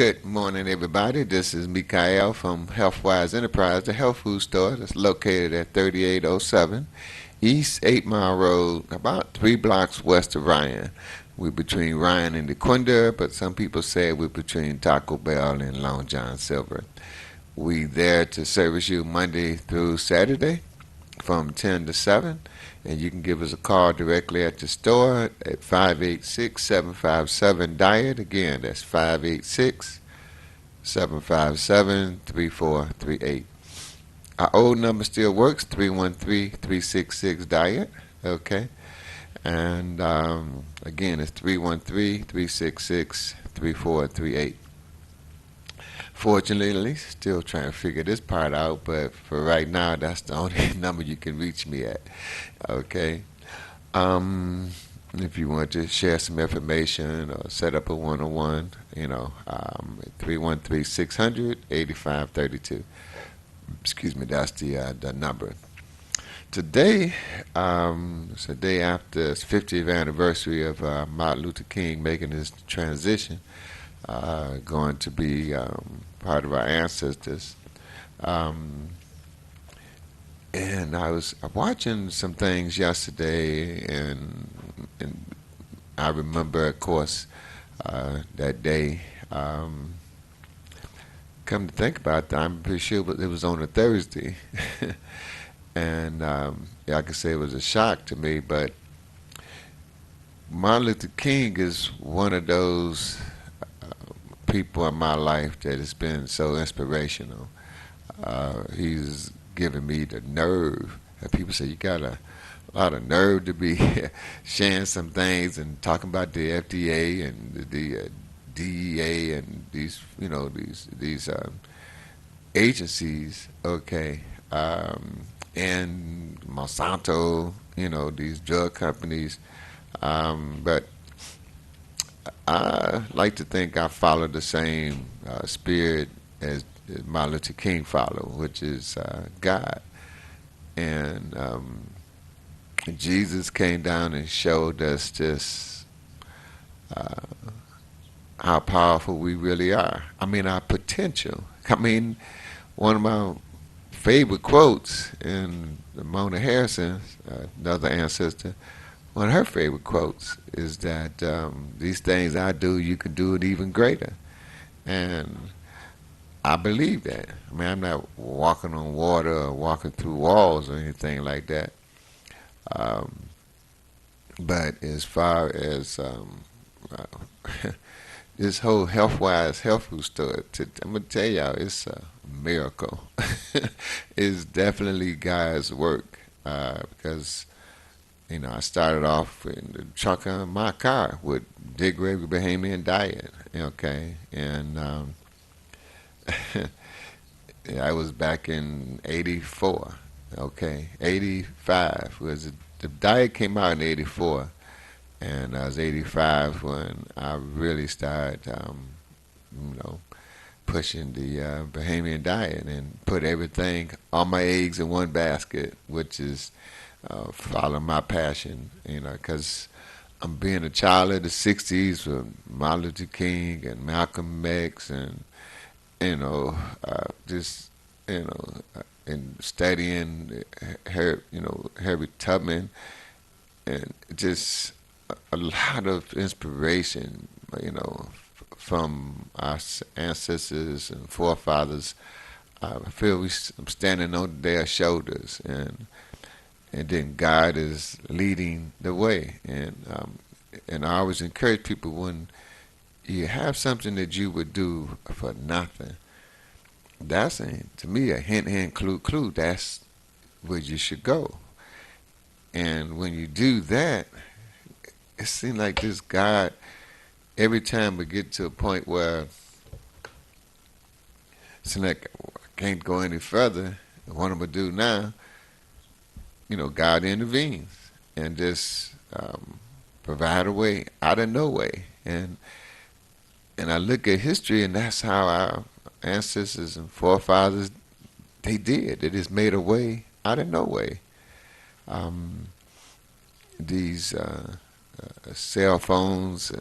Good morning, everybody. This is Mikael from Healthwise Enterprise, the health food store that's located at 3807 East 8 Mile Road, about 3 blocks west of Ryan. We're between Ryan and DeQuinder, but some people say we're between Taco Bell and Long John Silver. We there to service you Monday through Saturday from 10 to 7, and you can give us a call directly at the store at 586-757 Again, that's 586-757-3438. Our old number still works, 313-366 Okay. And again, it's 313-366-3438. Fortunately, still trying to figure this part out, but for right now, that's the only number you can reach me at. Okay. If you want to share some information or set up a one-on-one, 313-600-8532. Excuse me, that's the number. Today, it's the day after the 50th anniversary of Martin Luther King making his transition, going to be part of our ancestors. And I was watching some things yesterday, and I remember, of course, that day. Come to think about that, I'm pretty sure it was on a Thursday. And yeah, I could say it was a shock to me, but Martin Luther King is one of those people in my life that has been so inspirational. He's given me the nerve. And people say you got a lot of nerve to be sharing some things and talking about the FDA and the DEA and these, these agencies. Okay. And Monsanto, these drug companies. But I like to think I follow the same spirit as Martin Luther King followed, which is God. And Jesus came down and showed us just how powerful we really are. I mean, our potential. I mean, one of my favorite quotes in Mona Harrison, another ancestor, one of her favorite quotes is that these things I do, you can do it even greater. And I believe that. I mean, I'm not walking on water or walking through walls or anything like that. But as far as this whole Healthwise health food store, I'm going to tell y'all, it's a miracle. It's definitely God's work because, I started off in the trunk of my car with Dick Gregory Bahamian diet, okay? And I was back in 84, okay? 85 was the diet came out in 84, and I was 85 when I really started, pushing the Bahamian diet and put everything, all my eggs in one basket, which is follow my passion, because I'm being a child of the 60s with Martin Luther King and Malcolm X and, just, and studying Harriet Tubman and just a lot of inspiration, from our ancestors and forefathers. I feel I'm standing on their shoulders, and then God is leading the way. And I always encourage people, when you have something that you would do for nothing, that's to me a hint, clue. That's where you should go. And when you do that, it seems like this God, every time we get to a point where it's like I can't go any further, what I'm going to do now, God intervenes and just provide a way out of no way. And I look at history, and that's how our ancestors and forefathers, they did. They just made a way out of no way. These cell phones,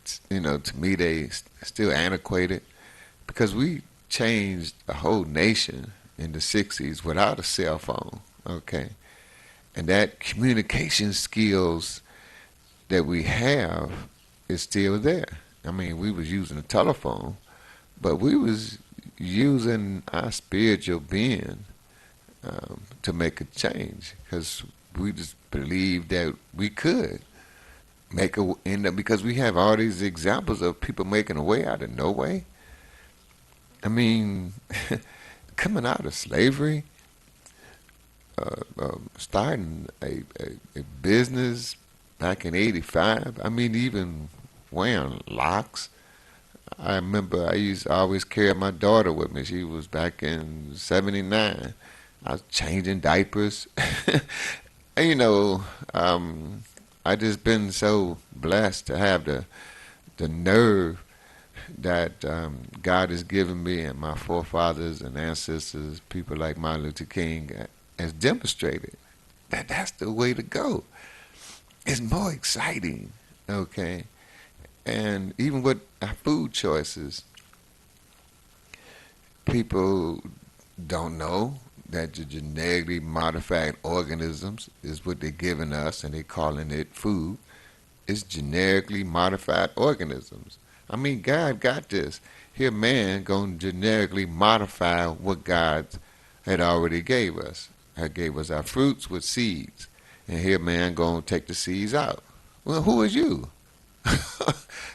To me, they still antiquated because we changed a whole nation in the 60s without a cell phone, okay? And that communication skills that we have is still there. I mean, we was using a telephone, but we was using our spiritual being to make a change because we just believed that we could make a end up because we have all these examples of people making a way out of no way. I mean, coming out of slavery, starting a business back in '85. I mean, even wearing locks. I remember I used to always carry my daughter with me. She was back in '79. I was changing diapers. And, I just been so blessed to have the nerve that God has given me and my forefathers and ancestors, people like Martin Luther King, has demonstrated that that's the way to go. It's more exciting, okay? And even with our food choices, people don't know that the genetically modified organisms is what they're giving us and they're calling it food. It's genetically modified organisms. I mean, God got this. Here man going to genetically modify what God had already gave us. He gave us our fruits with seeds. And here man going to take the seeds out. Well, who is you?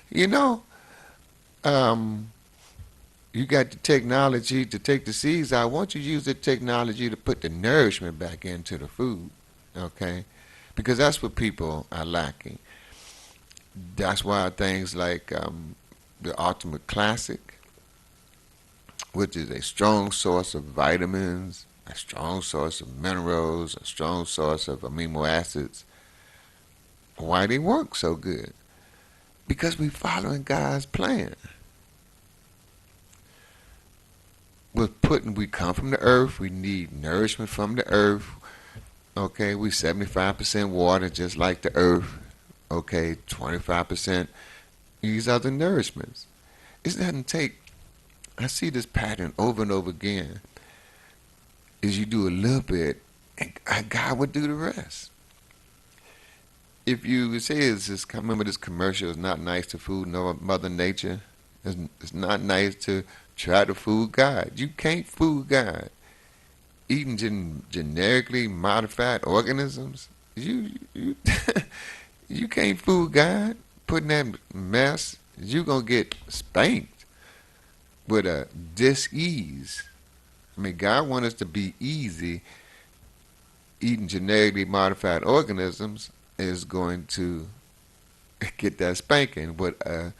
you know, um, you got the technology to take the seeds out. Why don't you use the technology to put the nourishment back into the food, okay? Because that's what people are lacking. That's why things like the Ultimate Classic, which is a strong source of vitamins, a strong source of minerals, a strong source of amino acids, why they work so good? Because we're following God's plan. We come from the earth. We need nourishment from the earth. Okay, we 75% water, just like the earth. Okay, 25% these other nourishments. It doesn't take. I see this pattern over and over again. Is you do a little bit, and God would do the rest. If you say it's just, remember this commercial is not nice to food nor Mother Nature. It's not nice to try to fool God. You can't fool God. Eating generically modified organisms, you you can't fool God. Putting that mess, you gonna get spanked with a dis-ease. I mean, God wants us to be easy. Eating genetically modified organisms is going to get that spanking with a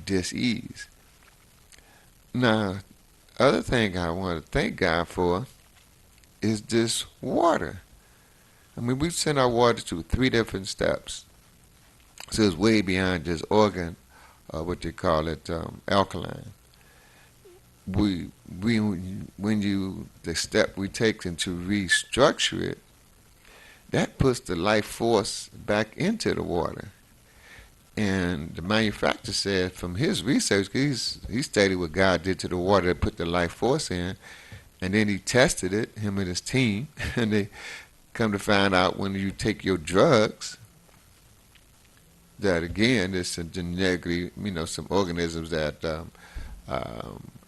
dis-ease. Now, other thing I want to thank God for is this water. I mean, we've sent our water through 3 different steps. So it's way beyond just organ, what they call it, alkaline. The step we take into restructure it, that puts the life force back into the water. And the manufacturer said from his research, he studied what God did to the water that put the life force in, and then he tested it, him and his team, and they come to find out when you take your drugs, that again, there's some genetically, some organisms that a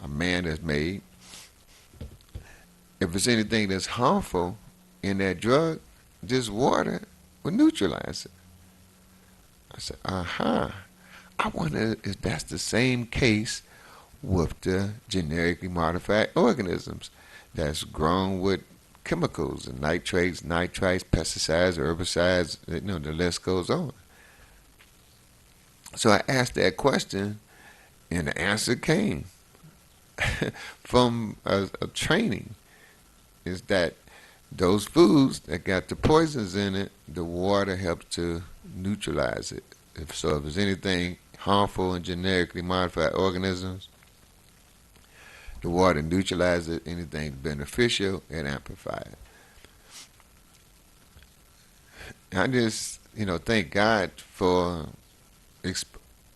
man has made. If there's anything that's harmful in that drug, this water will neutralize it. I said, I wonder if that's the same case with the genetically modified organisms that's grown with chemicals and nitrates, nitrites, pesticides, herbicides, the list goes on. So I asked that question, and the answer came from a training, is that those foods that got the poisons in it, the water helps to neutralize it. If there's anything harmful in genetically modified organisms, the water neutralizes it. Anything beneficial, it amplifies it. I just, thank God for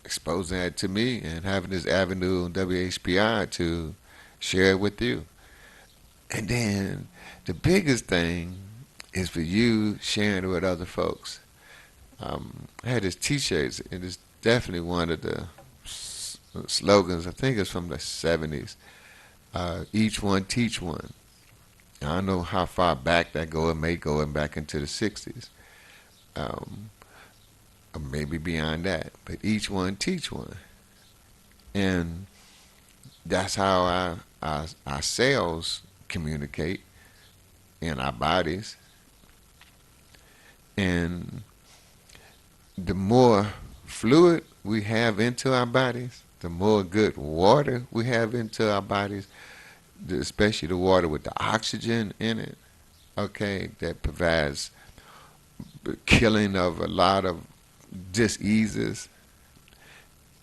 exposing that to me and having this avenue on WHPI to share it with you. And then the biggest thing is for you sharing it with other folks. I had this T-shirts, and it's definitely one of the slogans. I think it's from the '70s. Each one teach one. I don't know how far back that go. It may go back into the '60s, um, or maybe beyond that. But each one teach one, and that's how our cells communicate in our bodies. And the more fluid we have into our bodies, the more good water we have into our bodies, especially the water with the oxygen in it, okay, that provides killing of a lot of diseases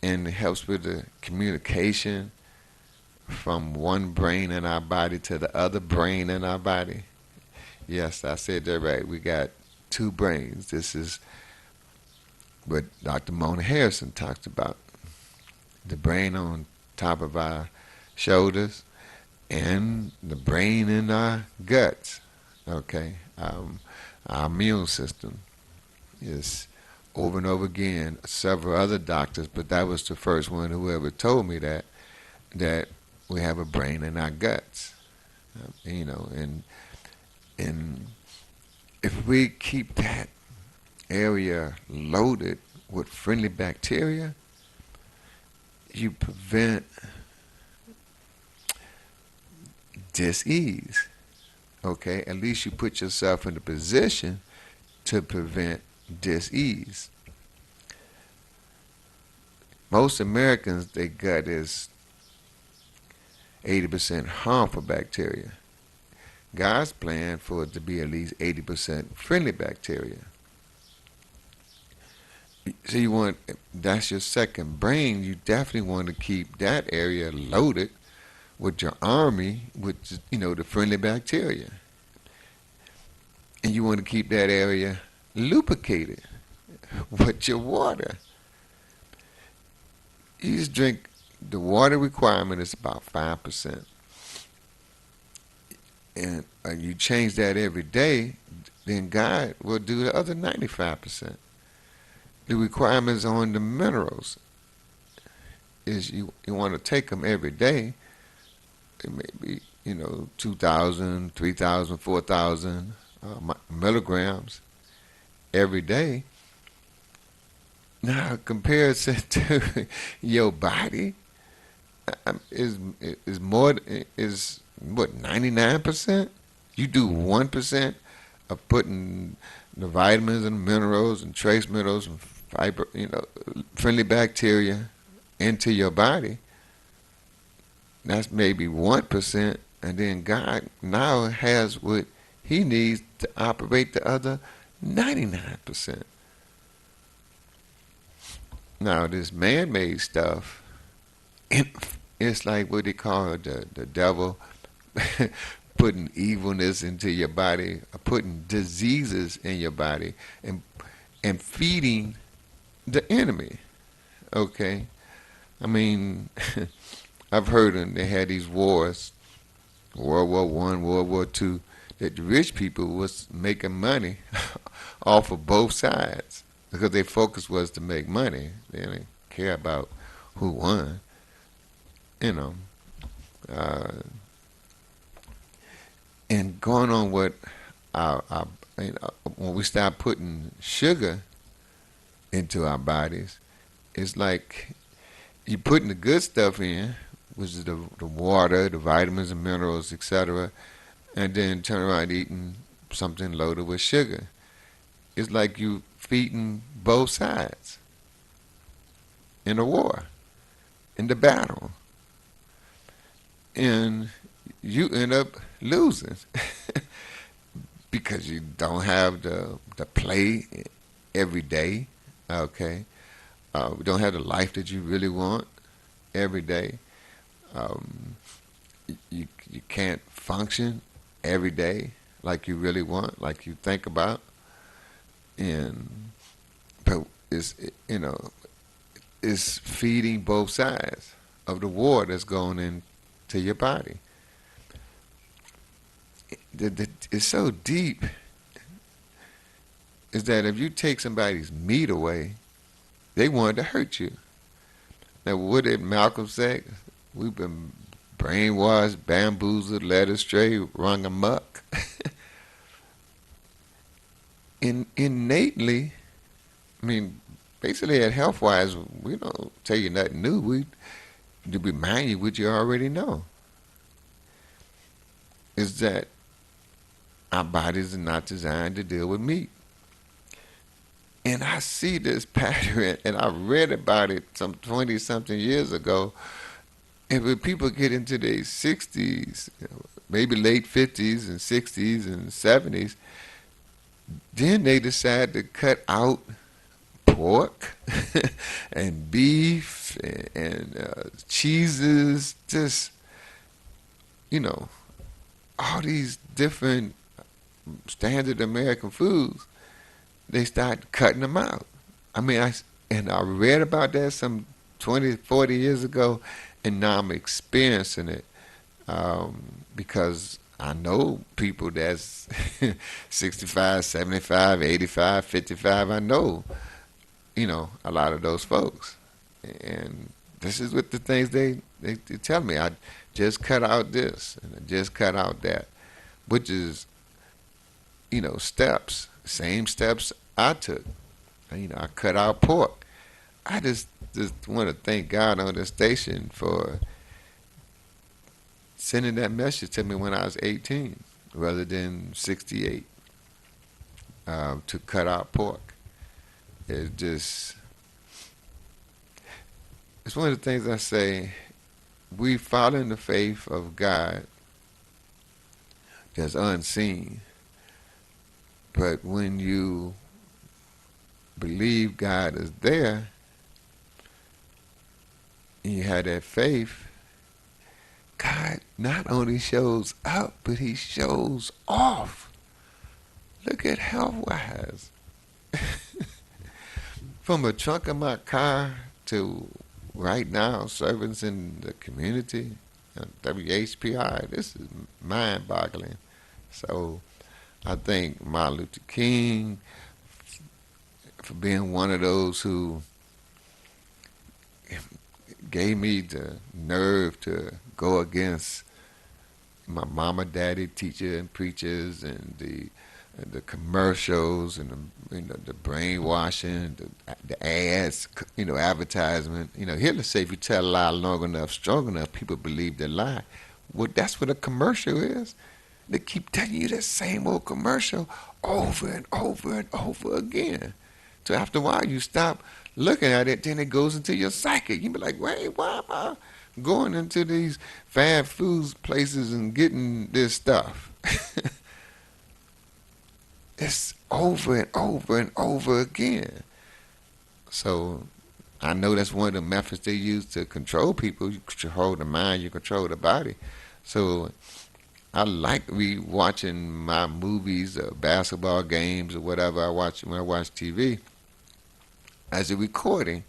and it helps with the communication from one brain in our body to the other brain in our body. Yes, I said that right. We got two brains. This is what Dr. Mona Harrison talks about. The brain on top of our shoulders and the brain in our guts. Okay, our immune system is over and over again. Several other doctors, but that was the first one who ever told me that we have a brain in our guts. You know, and if we keep that area loaded with friendly bacteria, you prevent dis-ease. Okay, at least you put yourself in a position to prevent dis-ease. Most Americans, their gut is 80% harmful bacteria. God's plan for it to be at least 80% friendly bacteria. So you want, that's your second brain. You definitely want to keep that area loaded with your army, with, you know, the friendly bacteria. And you want to keep that area lubricated with your water. You just drink, the water requirement is about 5%. And you change that every day, then God will do the other 95%. The requirements on the minerals is you want to take them every day. It may be, you know, 2,000, 3,000, 4,000 milligrams every day. Now, compared to your body, is more, is what, 99%? You do 1% of putting the vitamins and minerals and trace minerals and fiber, you know, friendly bacteria into your body. That's maybe 1%, and then God now has what He needs to operate the other 99%. Now, this man-made stuff, it's like what they call the devil putting evilness into your body, putting diseases in your body, and feeding the enemy. Okay? I mean, I've heard them, they had these wars, World War I, World War II, that the rich people was making money off of both sides because their focus was to make money. They didn't care about who won, you know. And going on with you know, when we start putting sugar into our bodies, it's like you're putting the good stuff in, which is the water, the vitamins and minerals, etc., and then turn around eating something loaded with sugar. It's like you feeding both sides in a war, in the battle. And you end up losing because you don't have the play every day, okay? You don't have the life that you really want every day. You can't function every day like you really want, like you think about. But it's, you know, is feeding both sides of the war that's going into your body. It's so deep is that if you take somebody's meat away, they wanted to hurt you. Now, what did Malcolm say? We've been brainwashed, bamboozled, led astray, rung amok. Innately, I mean, basically at Healthwise, we don't tell you nothing new. We remind you what you already know. Is that our bodies are not designed to deal with meat. And I see this pattern, and I read about it some 20-something years ago. And when people get into their 60s, maybe late 50s and 60s and 70s, then they decide to cut out pork and beef and cheeses, just, all these different standard American foods. They start cutting them out. I mean, I read about that some 20, 40 years ago, and now I'm experiencing it because I know people that's 65, 75, 85, 55. I know, a lot of those folks. And this is what the things they tell me. I just cut out this and I just cut out that, which is, steps, same steps I took. I cut out pork. I just want to thank God on this station for sending that message to me when I was 18 rather than 68 to cut out pork. It's one of the things I say, we follow in the faith of God that's unseen. But when you believe God is there, and you have that faith, God not only shows up, but he shows off. Look at Healthwise. From a trunk of my car to right now, servants in the community, WHPI, this is mind-boggling. So I thank Martin Luther King for being one of those who gave me the nerve to go against my mama, daddy, teacher, and preachers, and the commercials, and the brainwashing, the ads, advertisement. Hitler said if you tell a lie long enough, strong enough, people believe the lie. Well, that's what a commercial is. They keep telling you that same old commercial over and over and over again. So after a while, you stop looking at it, then it goes into your psyche. You be like, wait, why am I going into these fast food places and getting this stuff? It's over and over and over again. So I know that's one of the methods they use to control people. You control the mind, you control the body. So I like watching my movies or basketball games or whatever I watch when I watch TV as a recording.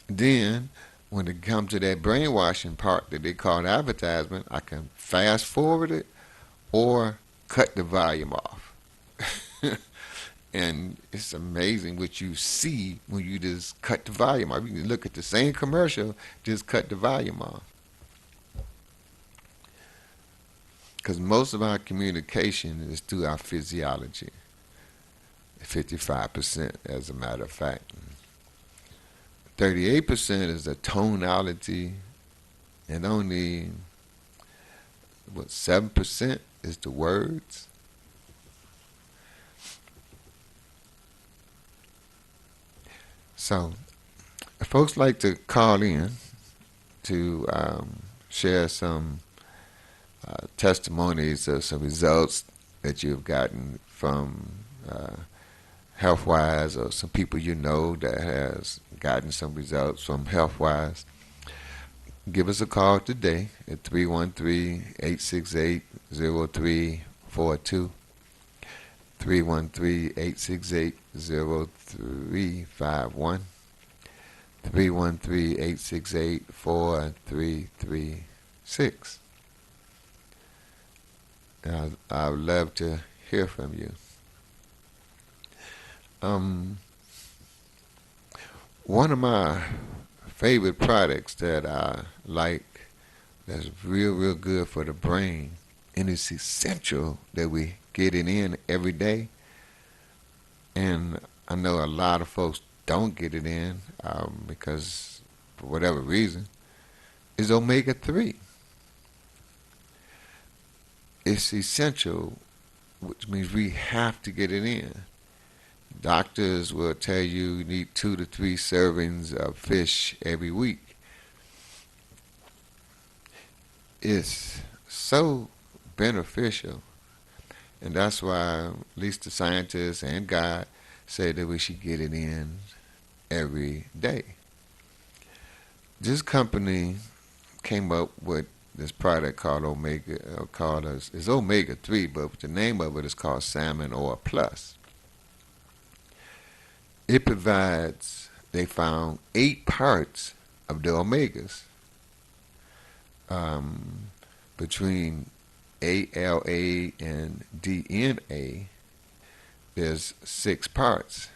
Then when it comes to that brainwashing part that they call advertisement, I can fast forward it or cut the volume off. And it's amazing what you see when you just cut the volume off. You can look at the same commercial, just cut the volume off. Because most of our communication is through our physiology. 55%, as a matter of fact. 38% is the tonality, and only 7% is the words. So, if folks like to call in to share some testimonies of some results that you've gotten from Healthwise, or some people you know that has gotten some results from Healthwise, give us a call today at 313-868-0342, 313-868-0351, 313-868-4336. I would love to hear from you. One of my favorite products that I like that's real, real good for the brain, and it's essential that we get it in every day. And I know a lot of folks don't get it in because, for whatever reason, is omega 3. It's essential, which means we have to get it in. Doctors will tell you need 2 to 3 servings of fish every week. It's so beneficial, and that's why at least the scientists and God say that we should get it in every day. This company came up with this product called it's omega 3, but the name of it is called Salmon Oil Plus. It provides, they found 8 parts of the omegas. Between ALA and DNA, there's 6 parts.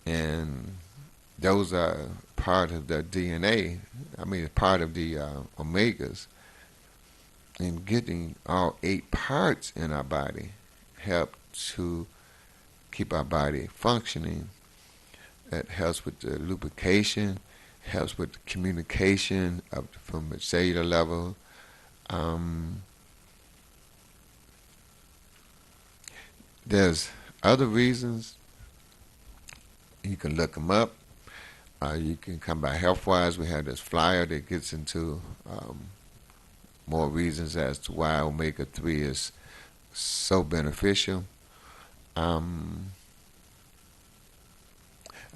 And those are part of the DNA, part of the omegas. And getting all 8 parts in our body help to keep our body functioning. It helps with the lubrication, helps with the communication from the cellular level. There's other reasons. You can look them up. You can come by Healthwise. We have this flyer that gets into more reasons as to why omega 3 is so beneficial.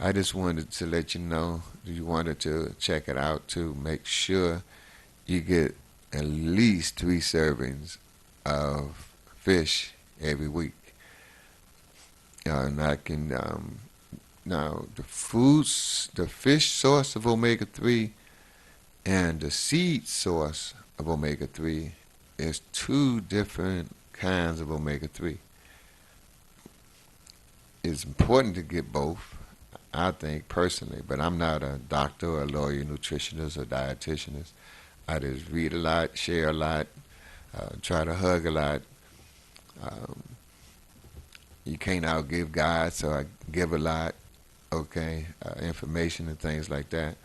I just wanted to let you know you wanted to check it out to make sure you get at least 3 servings of fish every week. And I can now the fish source of omega 3 and the seed source of omega 3 is 2 different kinds of omega 3. It's important to get both, I think, personally, but I'm not a doctor or a lawyer, nutritionist or dietitianist. I just read a lot, share a lot, try to hug a lot. You can't outgive God, so I give a lot, information and things like that,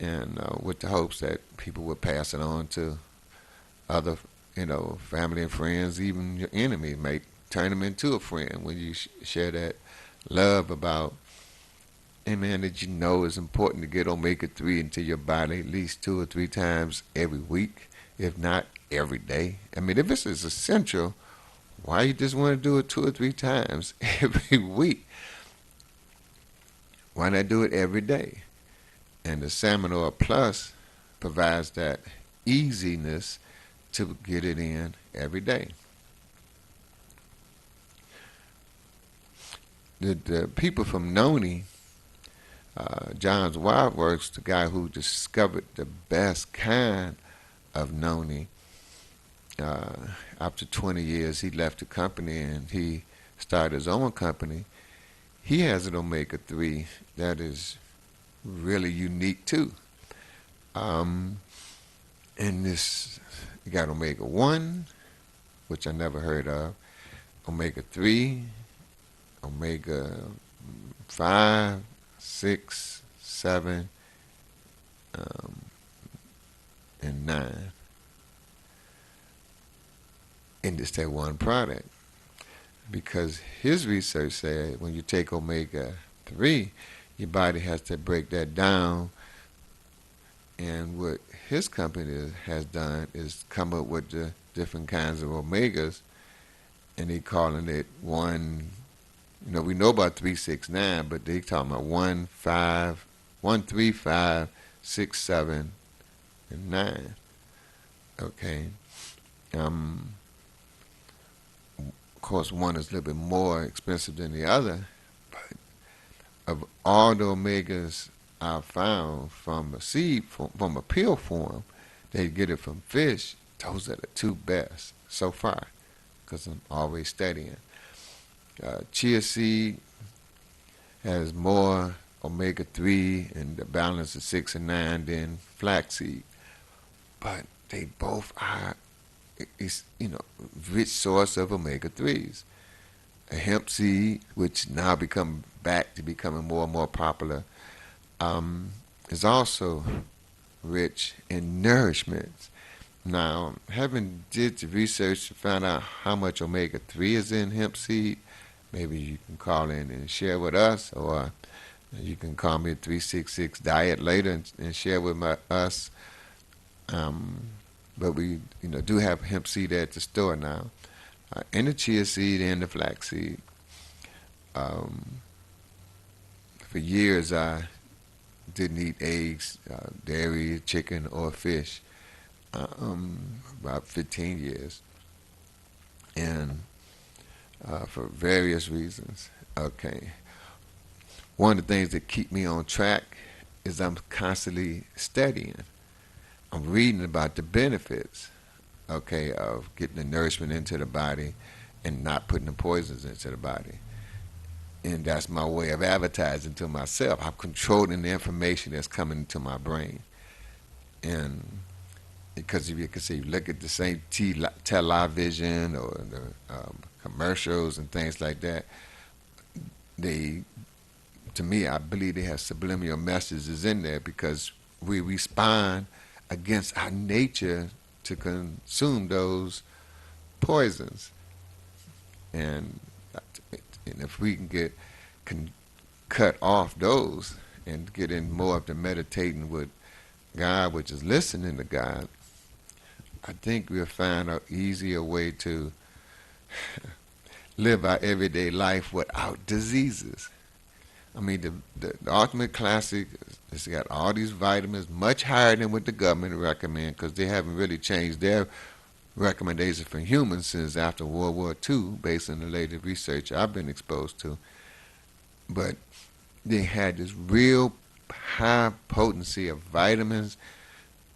and with the hopes that people would pass it on to other, family and friends, even your enemies may turn them into a friend when you share that love about, amen, that it's important to get omega 3 into your body at least 2 or 3 times every week, if not every day. If this is essential, why you just want to do it 2 or 3 times every week? Why not do it every day? And the Salmon Oil Plus provides that easiness to get it in every day. The people from Noni, John's Wild Works, the guy who discovered the best kind of Noni, after 20 years he left the company and he started his own company. He has an omega 3 that is really unique too. And this, you got omega 1, which I never heard of, omega 3, omega 5, 6, 7, and 9 in just that one product. Because his research said when you take omega 3, your body has to break that down. And what his company has done is come up with the different kinds of omegas, and they calling it one. We know about 3, 6, 9, but they talking about 1, 3, 5, 6, 7, and 9. Okay. Of course, one is a little bit more expensive than the other, but of all the omegas I found from a seed, from a pill form, they get it from fish. Those are the two best so far, because I'm always studying. Chia seed has more omega-3 and the balance of 6 and 9 than flaxseed. But they both are, rich source of omega-3s. A hemp seed, which now become back to becoming more and more popular, is also rich in nourishment. Now, having did the research to find out how much omega-3 is in hemp seed, maybe you can call in and share with us, or you can call me at 366 Diet later and share with us. But we, do have hemp seed at the store now, and the chia seed and the flax seed. For years, I didn't eat eggs, dairy, chicken, or fish. About 15 years, and for various reasons. Okay, one of the things that keep me on track is I'm constantly studying. I'm reading about the benefits, okay, of getting the nourishment into the body and not putting the poisons into the body. And that's my way of advertising to myself. I'm controlling the information that's coming into my brain. And because if you can see, look at the same television or the commercials and things like that, to me, I believe they have subliminal messages in there because we respond against our nature to consume those poisons. And if we can cut off those and get in more of the meditating with God, which is listening to God, I think we'll find an easier way to live our everyday life without diseases. I mean, the Ultimate Classic has got all these vitamins, much higher than what the government recommend, because they haven't really changed their recommendations for humans since after World War II, based on the latest research I've been exposed to. But they had this real high potency of vitamins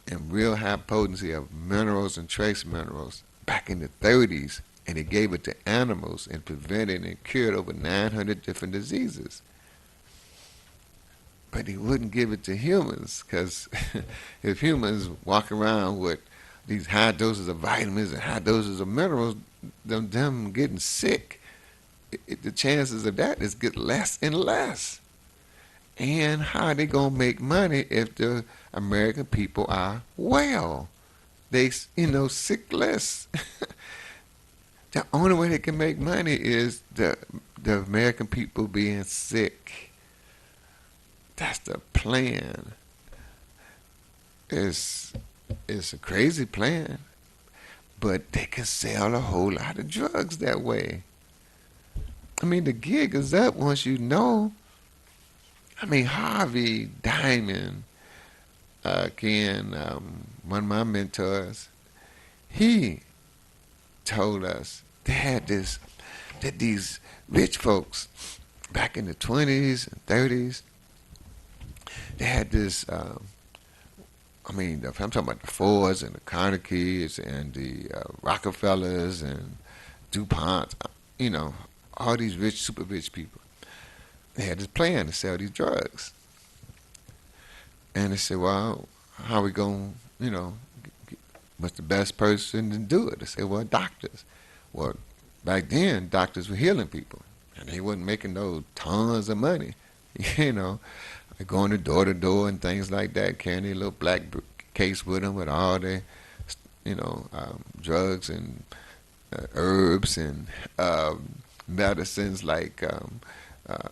and real high potency of minerals and trace minerals back in the 30s, and they gave it to animals and prevented and cured over 900 different diseases. But they wouldn't give it to humans, because if humans walk around with these high doses of vitamins and high doses of minerals, them getting sick, the chances of that is get less and less. And how are they going to make money if the American people are well? They, sick less. The only way they can make money is the American people being sick. That's the plan. It's a crazy plan, but they can sell a whole lot of drugs that way. I mean, the gig is up once you know. I mean, Harvey Diamond, again, one of my mentors, he told us that these rich folks back in the 20s and 30s, they had this, I'm talking about the Fords and the Carnegies and the Rockefellers and DuPont, all these rich, super rich people. They had this plan to sell these drugs. And they said, well, how are we going to, what's the best person to do it? They said, well, doctors. Well, back then, doctors were healing people. And they wasn't making those tons of money, going door to door and things like that, carrying a little black case with them with all their, drugs and herbs and medicines like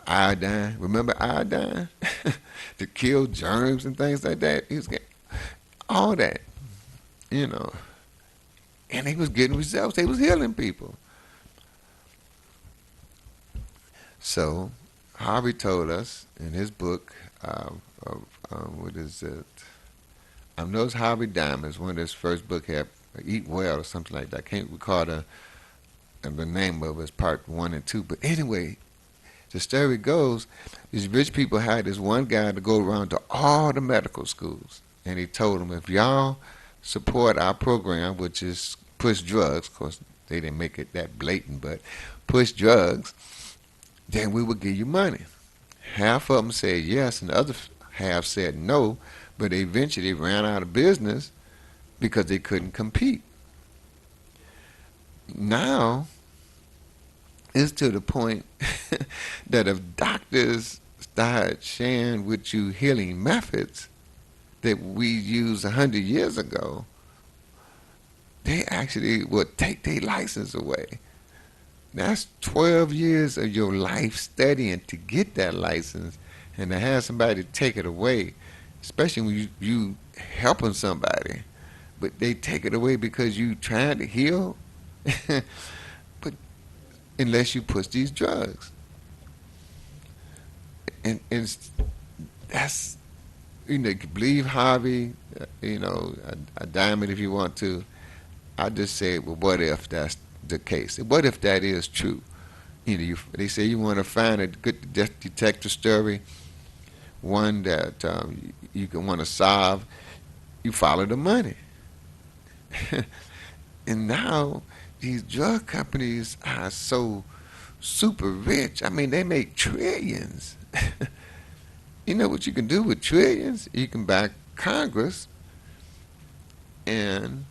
iodine. Remember iodine? To kill germs and things like that. He was getting all that, And he was getting results. He was healing people. So Harvey told us in his book, what is it? I know it's Harvey Diamond's one of his first book had Eat Well or something like that. I can't recall the name of it, part 1 and 2. But anyway, the story goes, these rich people had this one guy to go around to all the medical schools, and he told them, if y'all support our program, which is push drugs, of course they didn't make it that blatant, but push drugs, then we will give you money. Half of them said yes, and the other half said no, but they eventually ran out of business because they couldn't compete. Now it's to the point that if doctors start sharing with you healing methods that we used 100 years ago, they actually will take their license away. That's 12 years of your life studying to get that license, and to have somebody take it away, especially when you helping somebody, but they take it away because you trying to heal. But unless you push these drugs, and that's, you can believe Harvey, a diamond if you want to. I just say, well, what if that's the case? What if that is true? They say you want to find a good detective story, one that you can want to solve. You follow the money. And now these drug companies are so super rich. I mean, they make trillions. You know what you can do with trillions? You can buy Congress and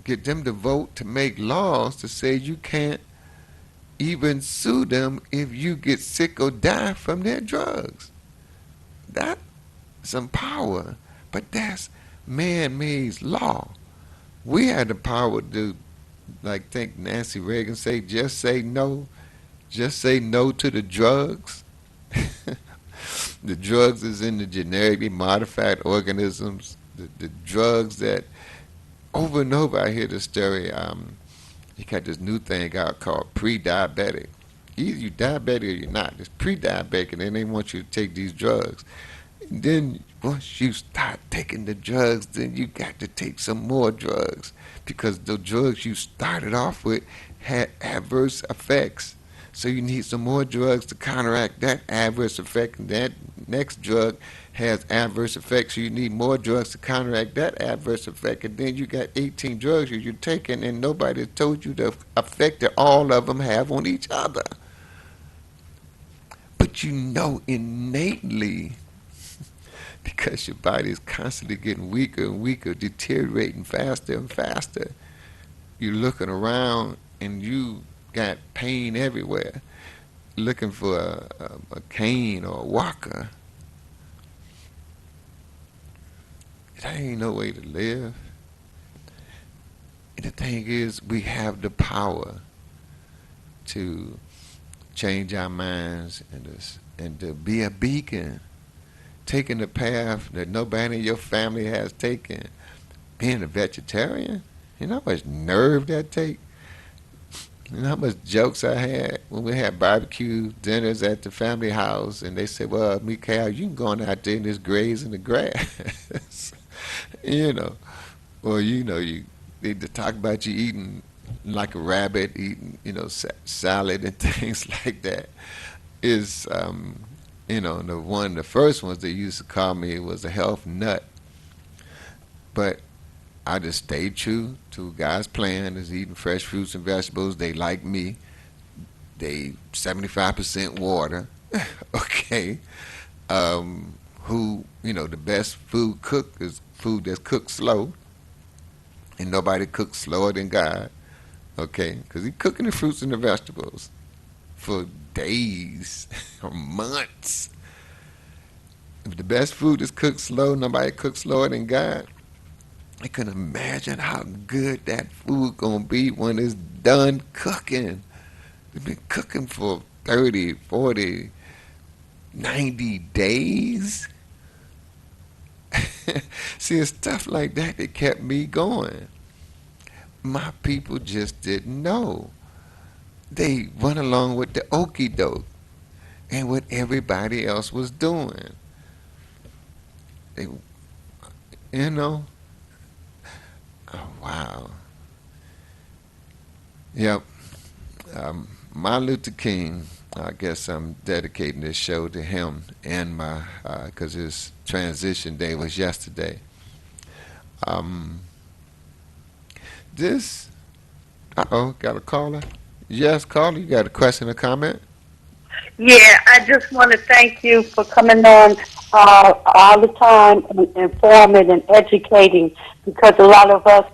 get them to vote to make laws to say you can't even sue them if you get sick or die from their drugs. That's some power, but that's man-made law. We had the power to, like, think Nancy Reagan say, just say no to the drugs. The drugs is in the genetically modified organisms. The drugs that over and over I hear this story. You got this new thing out called pre-diabetic. Either you diabetic or you're not. It's pre-diabetic, and then they want you to take these drugs. And then once you start taking the drugs, then you got to take some more drugs, because the drugs you started off with had adverse effects. So you need some more drugs to counteract that adverse effect, and that next drug has adverse effects, so you need more drugs to counteract that adverse effect, and then you got 18 drugs you're taking, and nobody told you the effect that all of them have on each other. But you know innately, because your body is constantly getting weaker and weaker, deteriorating faster and faster, you're looking around and you got pain everywhere, looking for a cane or a walker. That ain't no way to live. And the thing is, we have the power to change our minds and to be a beacon, taking the path that nobody in your family has taken. Being a vegetarian, you know how much nerve that takes? You know how much jokes I had when we had barbecue dinners at the family house, and they said, well, Mikhail, you can go on out there and just graze in the grass. Or you they talk about you eating like a rabbit, eating, salad and things like that. Is the first ones they used to call me was a health nut. But I just stayed true to God's plan, is eating fresh fruits and vegetables. They like me. They 75% water. Okay. The best food cooked is food that's cooked slow. And nobody cooks slower than God. Okay. Because He's cooking the fruits and the vegetables for days or months. If the best food is cooked slow, nobody cooks slower than God. I can imagine how good that food gonna be when it's done cooking. It's been cooking for 30, 40, 90 days. See, it's stuff like that that kept me going. My people just didn't know. They went along with the okie doke and what everybody else was doing. They, Oh, wow. Yep. Martin Luther King I guess I'm dedicating this show to him and my, because his transition day was yesterday. Um, this, got a caller? Yes, caller, you got a question or comment? Yeah, I just want to thank you for coming on all the time and informing and educating because a lot of us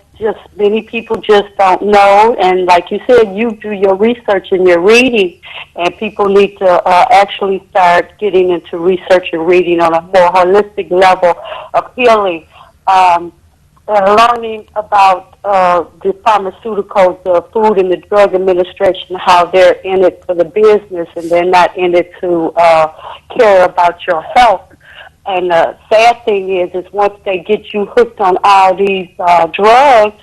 many people just don't know. And like you said, you do your research and your reading, and people need to actually start getting into research and reading on a more holistic level of healing. Um, Learning about the pharmaceuticals, the Food and the Drug Administration, how they're in it for the business and they're not in it to care about your health. And the sad thing is once they get you hooked on all these drugs,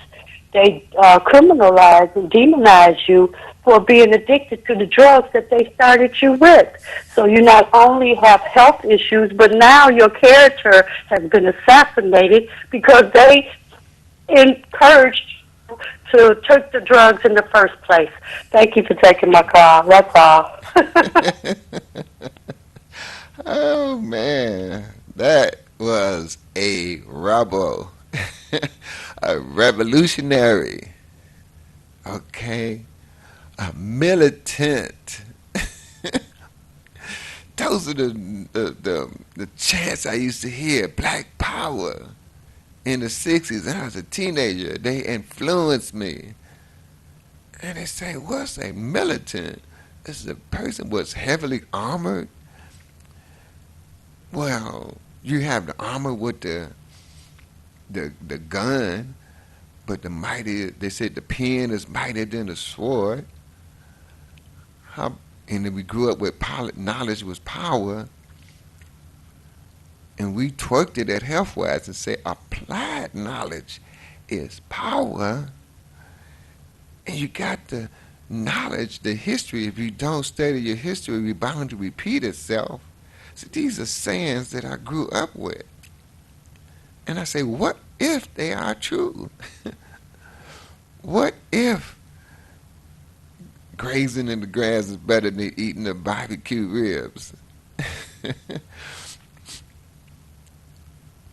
they criminalize and demonize you for being addicted to the drugs that they started you with. So you not only have health issues, but now your character has been assassinated because they encouraged you to take the drugs in the first place. Thank you for taking my call. That's all. Oh man, that was a rebel, a revolutionary, okay, a militant. Those are the chants I used to hear. Black Power in the '60s. And I was a teenager. They influenced me, and they say, "What's a militant?" This is a person was heavily armored. Well, you have the armor with the gun, but the mighty they said the pen is mightier than the sword. How and then we grew up with knowledge was power, and we twerked it at Healthwise and say applied knowledge is power, and you got the knowledge, the history. If you don't study your history, you're bound to repeat itself. So these are sayings that I grew up with. And I say, what if they are true? What if grazing in the grass is better than eating the barbecue ribs?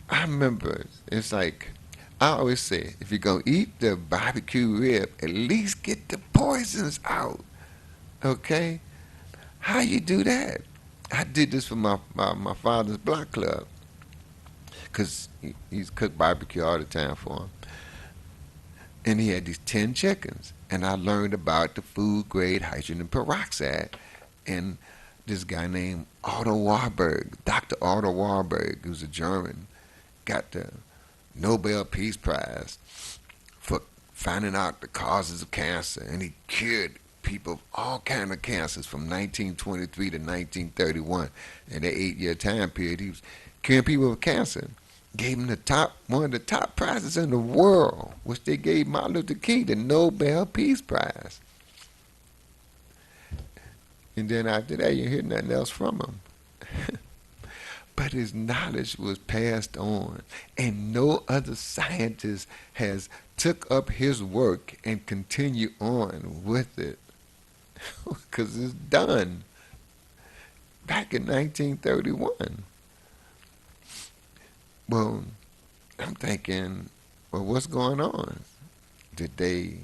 I remember, it's like, I always say, if you're going to eat the barbecue rib, at least get the poisons out. Okay? How you do that? I did this for my father's block club because he's cooked barbecue all the time for him. And he had these 10 chickens. And I learned about the food grade hydrogen peroxide. And this guy named Otto Warburg, Dr. Otto Warburg, who's a German, got the Nobel Peace Prize for finding out the causes of cancer. And he cured people of all kind of cancers from 1923 to 1931. In that 8-year time period, he was curing people with cancer. Gave him one of the top prizes in the world, which they gave Martin Luther King, the Nobel Peace Prize. And then after that, you hear nothing else from him. But his knowledge was passed on, and no other scientist has took up his work and continue on with it, because it's done back in 1931. Well, I'm thinking, well, what's going on? Did they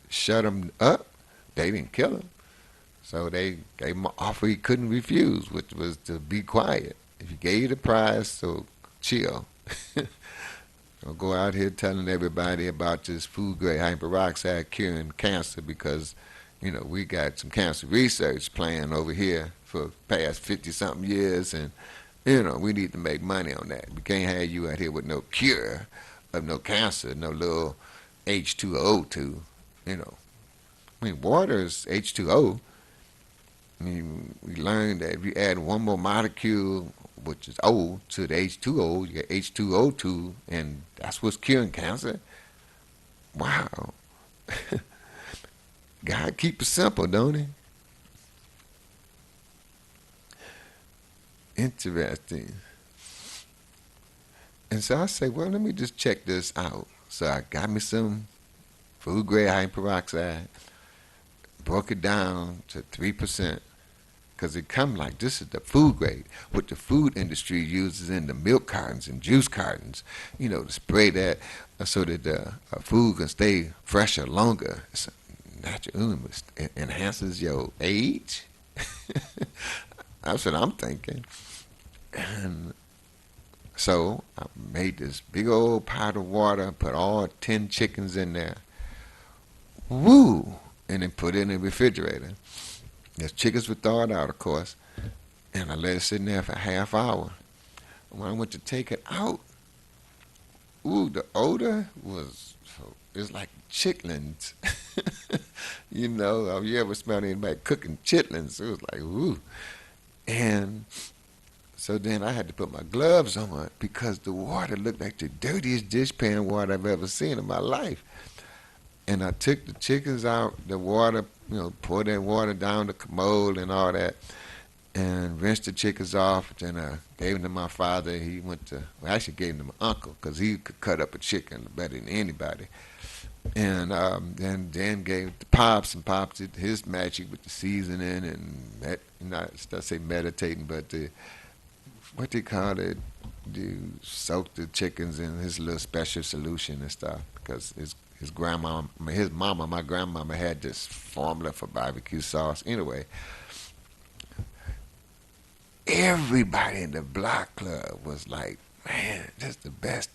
shut him up? They didn't kill him. So they gave him an offer he couldn't refuse, which was to be quiet. If you gave you the prize, so chill. Don't go out here telling everybody about this food grade hyperoxide curing cancer because, we got some cancer research planned over here for past 50 something years, and we need to make money on that. We can't have you out here with no cure of no cancer, no little H2O2. Water is H2O. We learned that if you add one more molecule, which is O, to the H2O, you get H2O2, and that's what's curing cancer. Wow. God keep it simple, don't he? Interesting. And so I say, well, let me just check this out. So I got me some food grade hyperoxide, broke it down to 3%, because because it come like this is the food grade, what the food industry uses in the milk cartons and juice cartons, to spray that so that the food can stay fresher longer. It's natural, it enhances your age. That's what I'm thinking. And so I made this big old pot of water, put all 10 chickens in there. Woo! And then put it in the refrigerator. The chickens were thawed out, of course, and I let it sit in there for a half hour. When I went to take it out, ooh, the odor it's like chitlins. Have you ever smelled anybody cooking chitlins? It was like, ooh. And so then I had to put my gloves on because the water looked like the dirtiest dishpan water I've ever seen in my life. And I took the chickens out, the water, poured that water down the commode and all that, and rinsed the chickens off. Then I gave them to my father. He actually gave them to my uncle because he could cut up a chicken better than anybody. And then gave the Pops, and Pops did his magic with the seasoning and not I say meditating, but what they call it, you soak the chickens in his little special solution and stuff because his grandma, his mama, my grandmama had this formula for barbecue sauce. Anyway, everybody in the block club was like, "Man, that's the best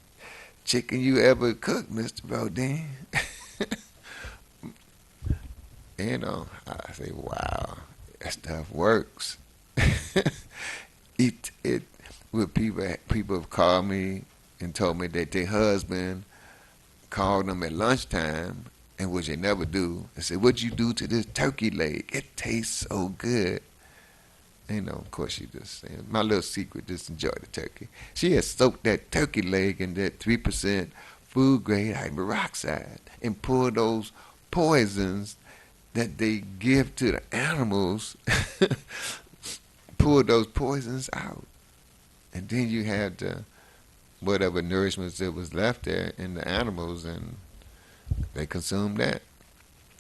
chicken you ever cooked, Mr. Bodine." I say, "Wow, that stuff works." it with people have called me and told me that their husband called them at lunchtime, and which they never do, and said, "What'd you do to this turkey leg? It tastes so good." Of course, she just saying, my little secret, just enjoy the turkey. She had soaked that turkey leg in that 3% food grade hydroxide and poured those poisons that they give to the animals, pour those poisons out. And then you had whatever nourishment that was left there in the animals, and they consumed that.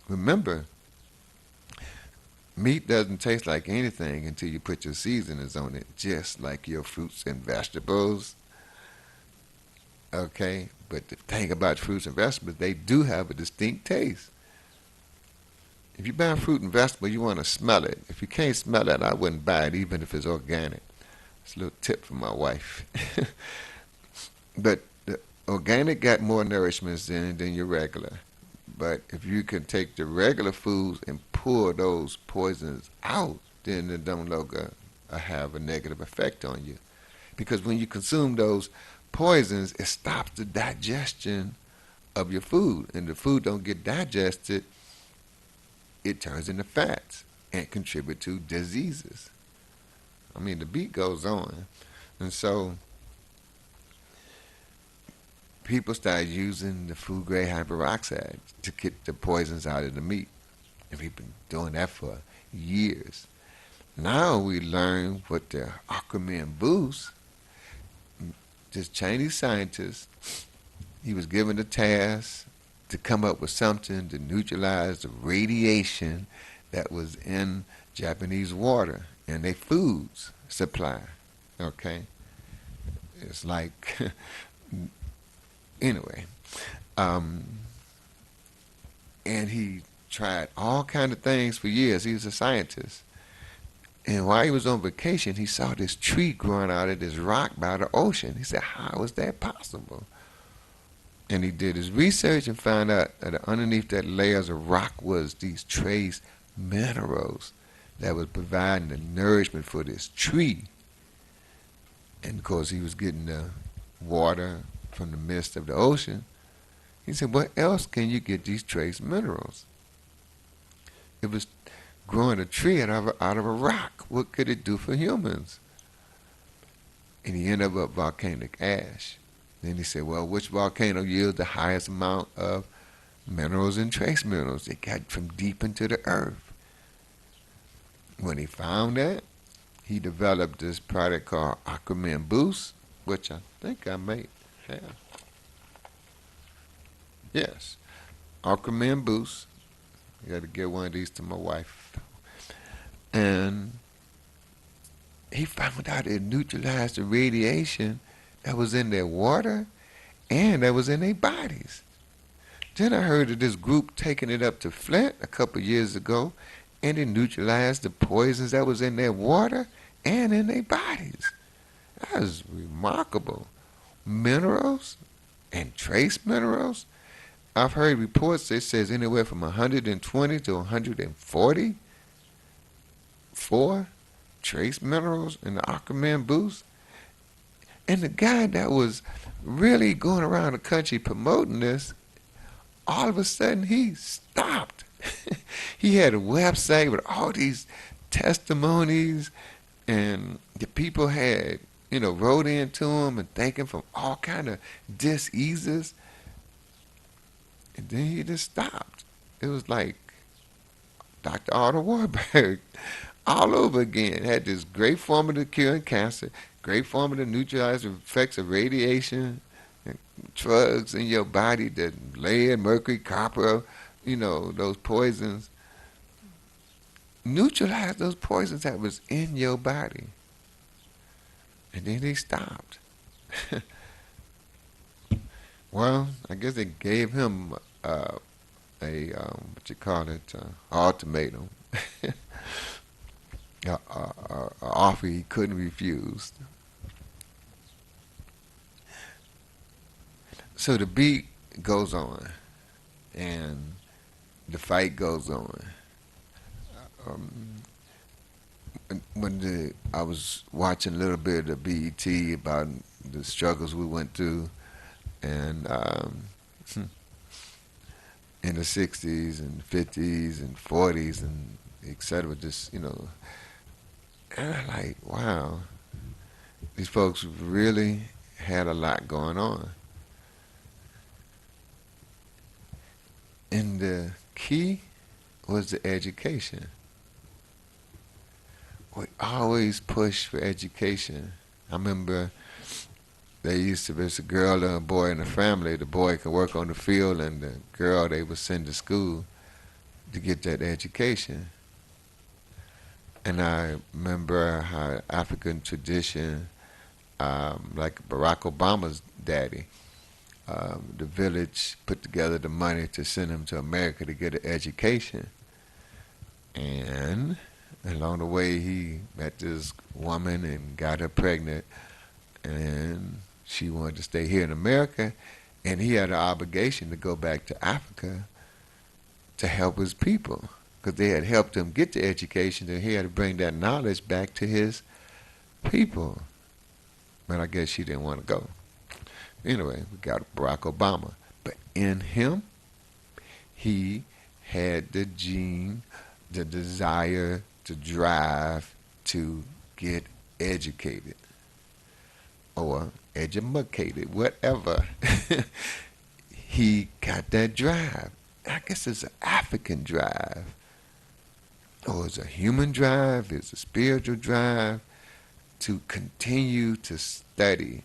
Remember, meat doesn't taste like anything until you put your seasonings on it, just like your fruits and vegetables. Okay? But the thing about fruits and vegetables, they do have a distinct taste. If you buy fruit and vegetable, you want to smell it. If you can't smell it, I wouldn't buy it, even if it's organic. It's a little tip from my wife. But the organic got more nourishments than your regular. But if you can take the regular foods and pour those poisons out, then it don't longer have a negative effect on you. Because when you consume those poisons, it stops the digestion of your food. And the food don't get digested, it turns into fats and contribute to diseases. I mean, the beat goes on. And so people started using the food grade hyperoxide to get the poisons out of the meat. And we've been doing that for years. Now we learn what the Aquaman boost, this Chinese scientist, he was given a task to come up with something to neutralize the radiation that was in Japanese water and their foods supply. Okay? It's like, anyway. And he tried all kind of things for years. He was a scientist. And while he was on vacation, he saw this tree growing out of this rock by the ocean. He said, how is that possible? And he did his research and found out that underneath that layers of rock was these trace minerals that was providing the nourishment for this tree. And of course, he was getting the water from the mist of the ocean. He said, what else can you get these trace minerals? It was growing a tree out of a rock. What could it do for humans? And he ended up with volcanic ash. Then he said, well, which volcano yields the highest amount of minerals and trace minerals? It got from deep into the earth. When he found that, he developed this product called Aquaman Boost, which I think I may have. Yes, Aquaman Boost. I got to get one of these to my wife. And he found out it neutralized the radiation that was in their water and that was in their bodies. Then I heard of this group taking it up to Flint a couple of years ago, and it neutralized the poisons that was in their water and in their bodies. That is remarkable. Minerals and trace minerals. I've heard reports that says anywhere from 120 to 144 trace minerals in the Aquaman boost. And the guy that was really going around the country promoting this, all of a sudden he stopped. He had a website with all these testimonies, and the people had, wrote into him and thanking from all kind of diseases, and then he just stopped. It was like Dr. Otto Warburg all over again. Had this great formula curing cancer, great formula to neutralize the effects of radiation, and drugs in your body, that lead, mercury, copper, those poisons. Neutralize those poisons that was in your body. And then they stopped. Well, I guess they gave him what you call it, ultimatum, a offer he couldn't refuse. So the beat goes on, and the fight goes on. Um, I was watching a little bit of BET about the struggles we went through, and in the 60s and 50s and 40s and et cetera, just, and I'm like, wow, these folks really had a lot going on. And the key was the education. We always push for education. I remember there used to be a girl and a boy in the family. The boy could work on the field, and the girl they would send to school to get that education. And I remember how African tradition, like Barack Obama's daddy, the village put together the money to send him to America to get an education. And along the way, he met this woman and got her pregnant, and she wanted to stay here in America, and he had an obligation to go back to Africa to help his people, because they had helped him get the education, and he had to bring that knowledge back to his people. But I guess she didn't want to go. Anyway, we got Barack Obama. But in him, he had the gene, the desire, the drive to get educated or educated, whatever. He got that drive. I guess it's an African drive, or it's a human drive, it's a spiritual drive to continue to study.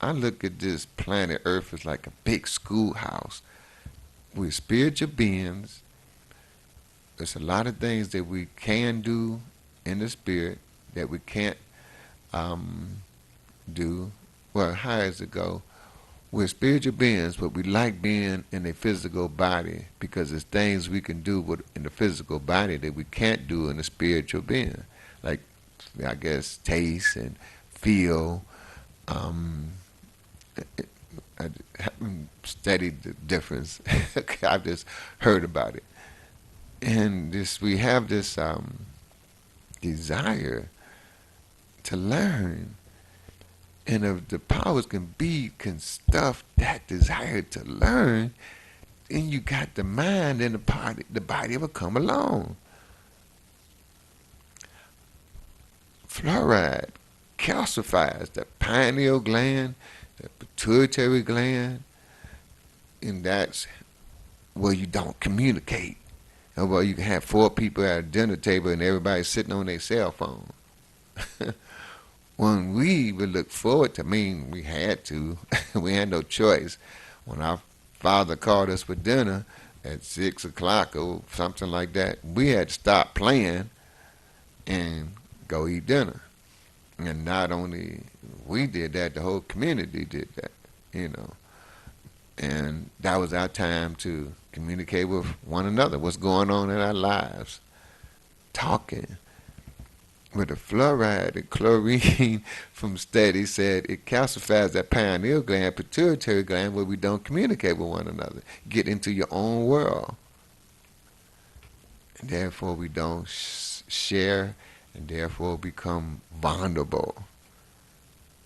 I look at this planet Earth as like a big schoolhouse. We're spiritual beings. There's a lot of things that we can do in the spirit that we can't do. Well, how does it go? We're spiritual beings, but we like being in a physical body because there's things we can do in the physical body that we can't do in a spiritual being. Like, I guess, taste and feel. I haven't studied the difference. I've just heard about it. And we have this desire to learn. And if the powers can stuff that desire to learn, then you got the mind and the body will come along. Fluoride calcifies the pineal gland, the pituitary gland, and that's where you don't communicate. Or where you can have four people at a dinner table and everybody's sitting on their cell phone. When we would look forward to, we had to, we had no choice. When our father called us for dinner at 6 o'clock or something like that, we had to stop playing and go eat dinner. And not only we did that, the whole community did that, you know. And that was our time to communicate with one another, what's going on in our lives, talking. With the fluoride and chlorine from studies said it calcifies that pineal gland, pituitary gland, where we don't communicate with one another. Get into your own world. And therefore we don't share, and therefore become vulnerable.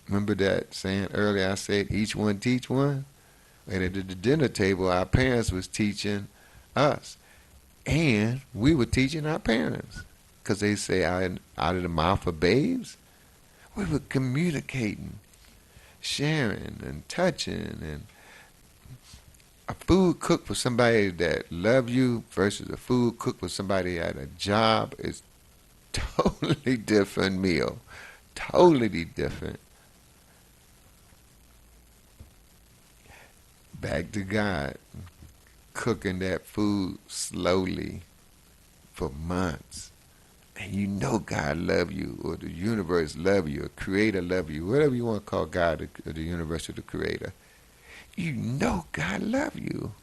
Remember that saying earlier I said each one teach one? And at the dinner table our parents was teaching us. And we were teaching our parents. Because they say out of the mouth of babes, we were communicating, sharing and touching. And a food cooked for somebody that love you versus a food cooked for somebody at a job is totally different meal. Totally different. Back to God, cooking that food slowly for months. And you know God love you, or the universe love you, or Creator love you, whatever you want to call God, or the universe, or the Creator. You know God love you.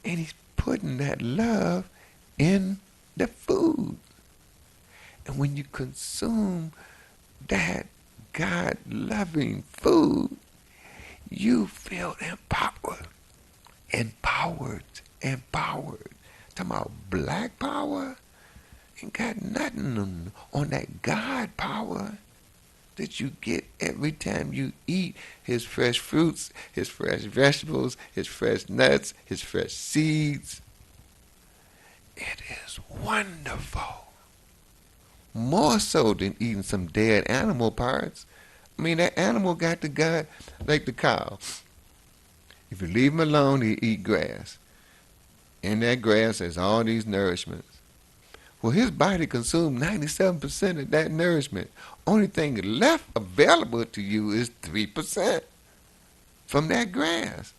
And He's putting that love in the food. And when you consume that God-loving food, you feel empowered. Empowered. Empowered. Talking about black power? Ain't got nothing on that God power that you get every time you eat His fresh fruits, His fresh vegetables, His fresh nuts, His fresh seeds. It is wonderful. More so than eating some dead animal parts. I mean, that animal got the God, like the cow. If you leave him alone, he eat grass. In that grass, there's all these nourishments. Well, his body consumed 97% of that nourishment. Only thing left available to you is 3% from that grass.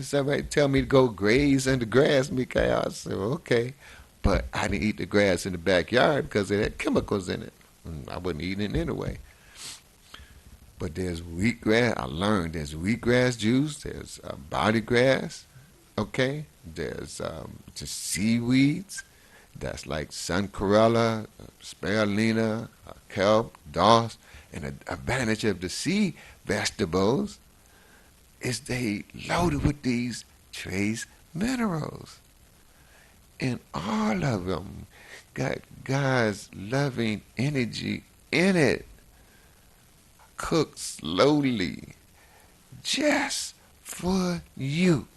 Somebody tell me to go graze in the grass, Mikael. I said, okay. But I didn't eat the grass in the backyard because it had chemicals in it. I wasn't eating it anyway. But there's wheatgrass. I learned there's wheatgrass juice. There's body grass. Okay. There's just seaweeds. That's like suncorella, spirulina, kelp, doss. And the advantage of the sea vegetables is they loaded with these trace minerals. And all of them got God's loving energy in it. Cooked slowly, just for you.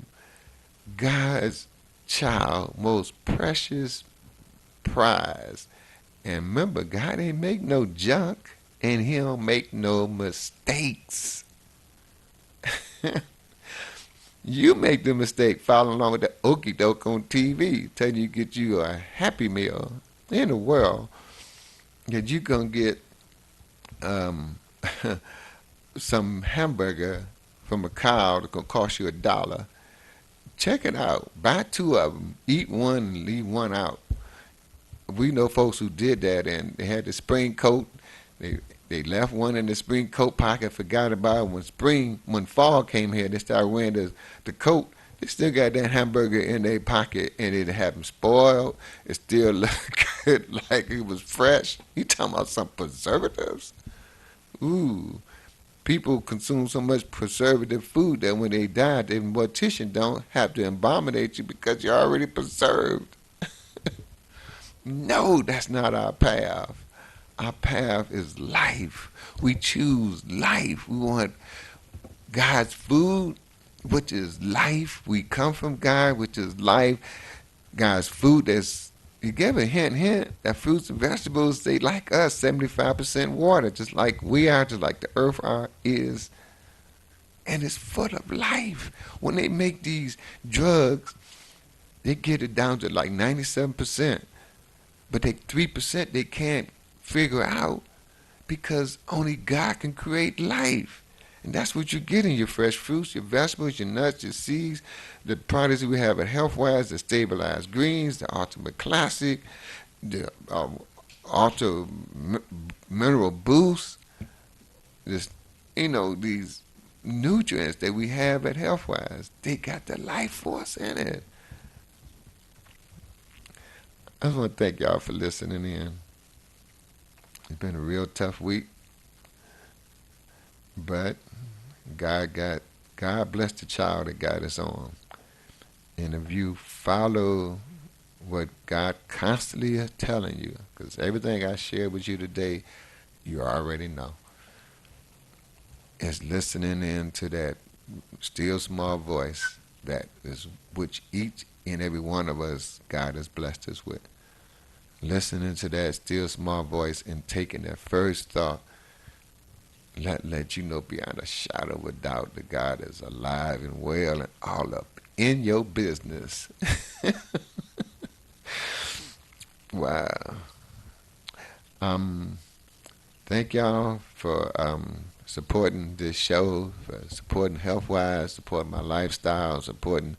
God's child, most precious prize. And remember, God ain't make no junk, and He don't make no mistakes. You make the mistake following along with the okie doke on TV, telling you get you a Happy Meal in the world that you gonna get some hamburger from a cow that's gonna cost you $1. Check it out. Buy 2 of them. Eat one and leave one out. We know folks who did that, and they had the spring coat. They left one in the spring coat pocket, forgot about it. When fall came here, they started wearing the coat. They still got that hamburger in their pocket, and it hadn't spoiled. It still looked good, like it was fresh. You talking about some preservatives? Ooh. People consume so much preservative food that when they die, the mortician don't have to abominate you because you're already preserved. No, that's not our path. Our path is life. We choose life. We want God's food, which is life. We come from God, which is life. God's food, you give a hint, that fruits and vegetables, they like us, 75% water, just like we are, just like the earth is. And it's full of life. When they make these drugs, they get it down to like 97%. But they 3% they can't figure out because only God can create life. And that's what you get in your fresh fruits, your vegetables, your nuts, your seeds, the products we have at Healthwise, the stabilized greens, the ultimate classic, the ultra mineral boost, this, these nutrients that we have at Healthwise, they got the life force in it. I just want to thank y'all for listening in. It's been a real tough week, but God got God bless the child that got us on. And if you follow what God constantly is telling you, because everything I shared with you today, you already know, is listening in to that still small voice that is which each and every one of us God has blessed us with. Listening to that still small voice and taking that first thought, let you know beyond a shadow of a doubt that God is alive and well and all up in your business. Wow. Um, Thank y'all for supporting this show, for supporting Healthwise, supporting my lifestyle, supporting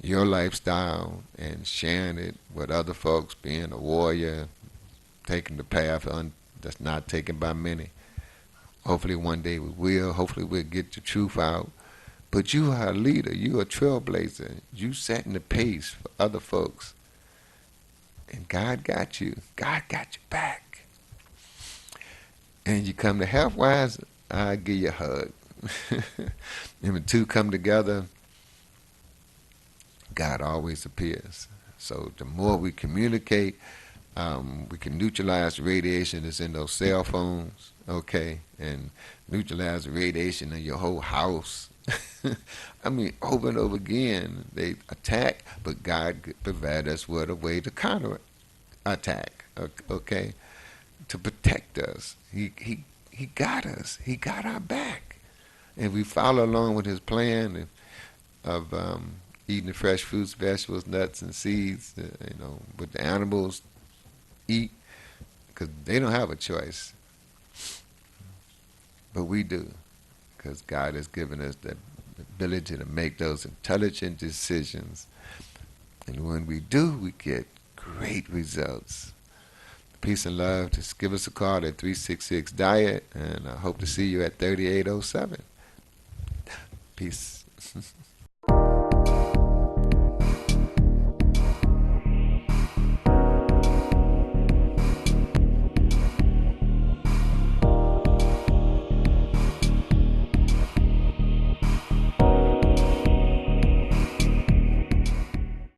your lifestyle, and sharing it with other folks, being a warrior, taking the path that's not taken by many. Hopefully one day we will. Hopefully we'll get the truth out. But you are a leader. You are a trailblazer. You setting the pace for other folks. And God got you. God got your back. And you come to Healthwise, I'll give you a hug. And when two come together, God always appears. So the more we communicate, we can neutralize the radiation that's in those cell phones, okay, and neutralize the radiation in your whole house. I mean, over and over again, they attack, but God provide us with a way to counter attack, okay, to protect us. He got us. He got our back. And we follow along with his plan of eating the fresh fruits, vegetables, nuts, and seeds, what the animals eat, because they don't have a choice. But we do, because God has given us the ability to make those intelligent decisions. And when we do, we get great results. Peace and love. Just give us a call at 366 Diet, and I hope to see you at 3807. Peace.